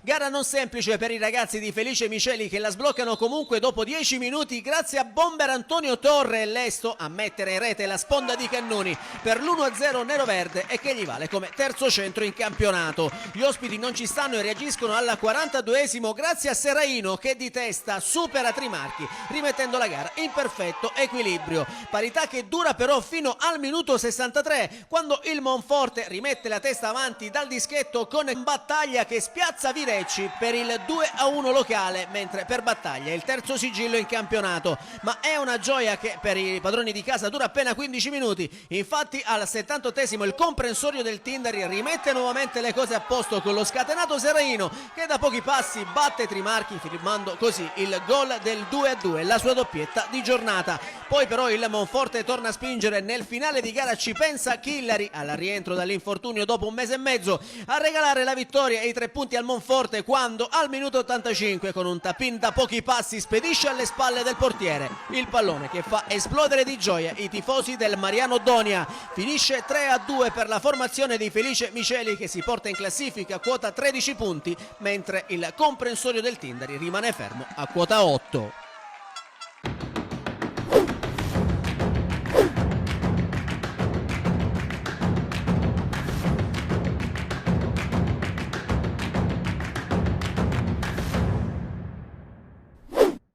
Gara non semplice per i ragazzi di Felice Miceli che la sbloccano comunque dopo 10 minuti grazie a bomber Antonio Torre e Lesto a mettere in rete la sponda di Cannoni per l'1-0 neroverde e che gli vale come terzo centro in campionato. Gli ospiti non ci stanno e reagiscono al 42esimo grazie a Serraino che di testa supera Trimarchi rimettendo la gara in perfetto equilibrio. Parità che dura però fino al minuto 63 quando il Monforte rimette la testa avanti dal dischetto con Battaglia che spiazza Virecci per il 2-1 locale, mentre per Battaglia il terzo sigillo in campionato. Ma è una gioia che per i padroni di casa dura appena 15 minuti. Infatti al 78esimo il comprensorio del Tindari rimette nuovamente le cose a posto con lo scatenato Serraino che da pochi passi batte Trimarchi firmando così il gol del 2-2, la sua doppietta di giornata. Poi però il Monforte torna a spingere nel finale di gara, ci pensa Chillari al rientro dall'infortunio dopo un mese e mezzo a regalare la vittoria e i 3 punti al Monforte quando al minuto 85 con un tap-in da pochi passi spedisce alle spalle del portiere il pallone che fa esplodere di gioia i tifosi del Mariano Donia. Finisce 3-2 per la formazione di Felice Miceli che si porta in classifica a quota 13 punti mentre il comprensorio del Tindari rimane fermo a quota 8.